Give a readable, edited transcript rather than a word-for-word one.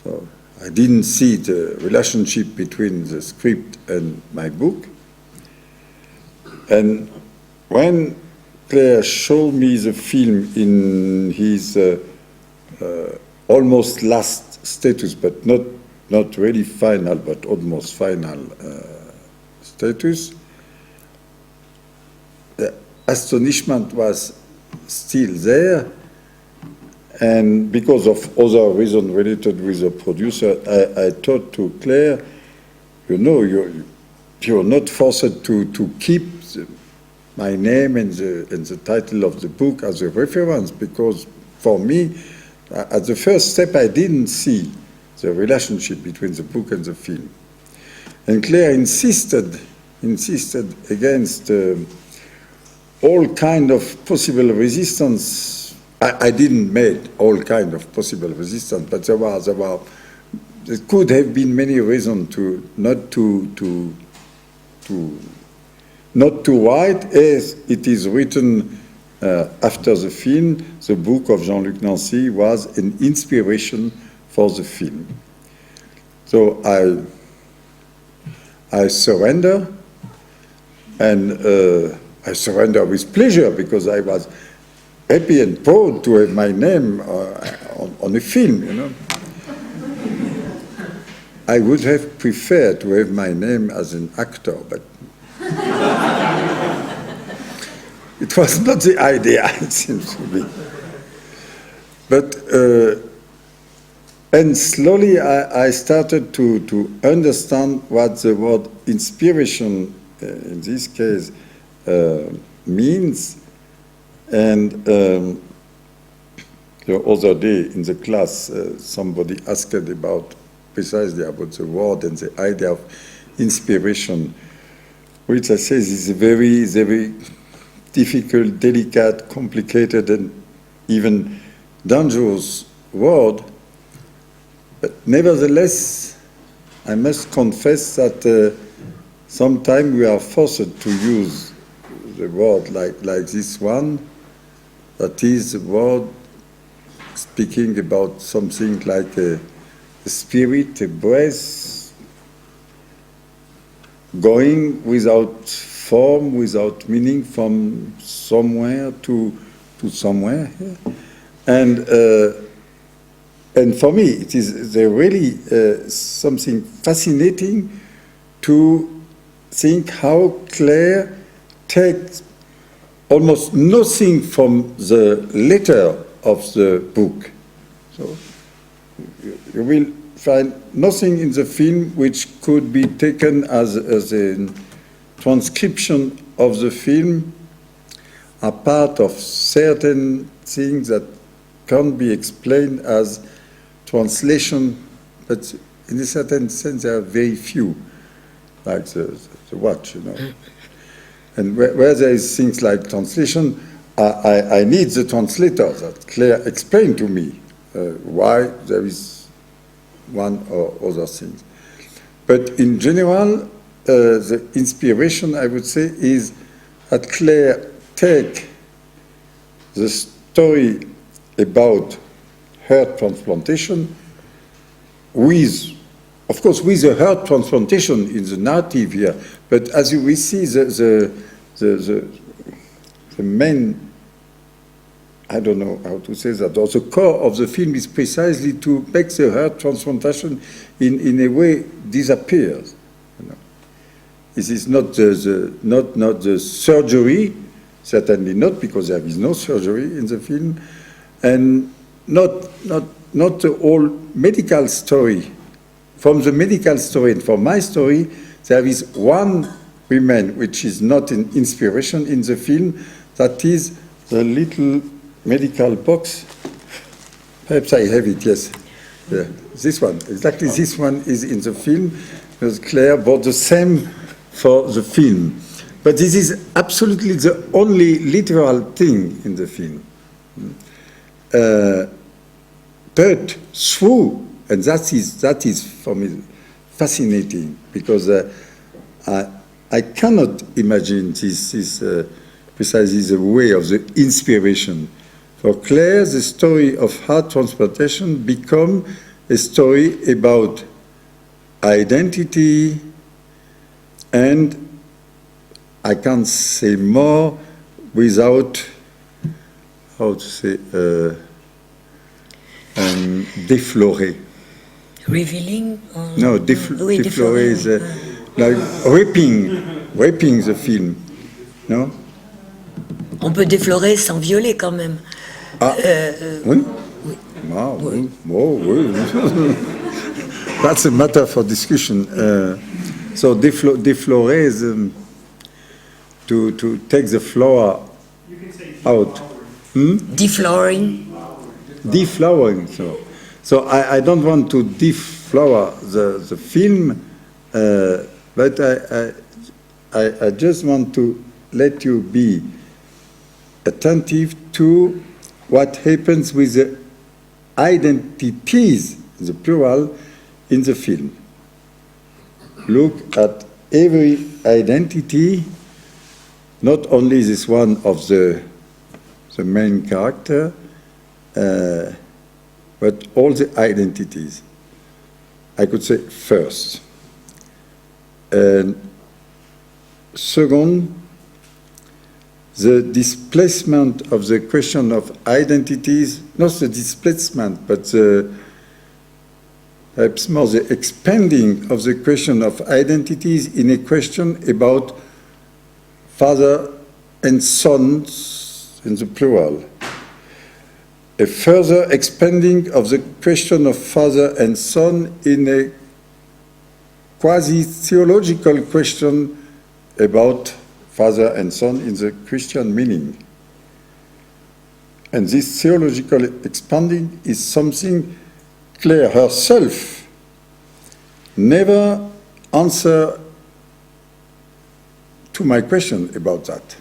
So I didn't see the relationship between the script and my book. And when Claire showed me the film in his almost last status, but not really final, but almost final status, the astonishment was still there. And because of other reasons related with the producer, I thought to Claire, you know, you're not forced to keep my name and the title of the book as a reference, because for me, at the first step, I didn't see the relationship between the book and the film. And Claire insisted against all kind of possible resistance. I didn't make all kind of possible resistance, but there could have been many reasons to not to write as it is written after the film. The book of Jean-Luc Nancy was an inspiration for the film. So I surrender, and I surrender with pleasure, because I was happy and proud to have my name on a film, you know. I would have preferred to have my name as an actor, but it was not the idea, it seems to me. But, and slowly I started to understand what the word inspiration, in this case, means. And the other day in the class, somebody asked precisely about the word and the idea of inspiration, which I say is a very, very difficult, delicate, complicated, and even dangerous word. But nevertheless, I must confess that sometimes we are forced to use the word like this one. That is a word speaking about something like a spirit, a breath, going without form, without meaning, from somewhere to somewhere. And for me, it is really something fascinating to think how Claire takes almost nothing from the letter of the book. So you will find nothing in the film which could be taken as a transcription of the film, a part of certain things that can't be explained as translation, but in a certain sense there are very few, like the watch, you know. And where there is things like translation, I need the translator that Claire explained to me why there is one or other thing. But in general, the inspiration, I would say, is that Claire take the story about heart transplantation with, of course, with the heart transplantation in the narrative here, but as you will see, the main, I don't know how to say that, or the core of the film is precisely to make the heart transplantation in a way disappears. You know. This is not the surgery, certainly not, because there is no surgery in the film, and not the whole medical story. From the medical story and from my story, there is one woman which is not an inspiration in the film, that is the little medical box. Perhaps I have it, yes. Yeah. This one, exactly this one is in the film, because Claire bought the same for the film. But this is absolutely the only literal thing in the film. But through, and that is for me fascinating, because I cannot imagine this precisely the way of the inspiration. For Claire, the story of heart transplantation become a story about identity, and I can't say more without, how to say, déflorer. Revealing? No, déflorer is like raping the film, no? On peut déflorer sans violer quand même. Ah, oui? Oui. Ah, oui. Oh, oui. That's a matter for discussion. So déflorer is to take the flower out. Deflowering? Deflowering. So I don't want to deflower the film, but I just want to let you be attentive to what happens with the identities, the plural, in the film. Look at every identity, not only this one of the main character, but all the identities. I could say first. And second, the displacement of the question of identities, not the displacement, but perhaps more the expanding of the question of identities in a question about father and sons in the plural. A further expanding of the question of father and son in a quasi-theological question about father and son in the Christian meaning. And this theological expanding is something Claire herself never answered to my question about that.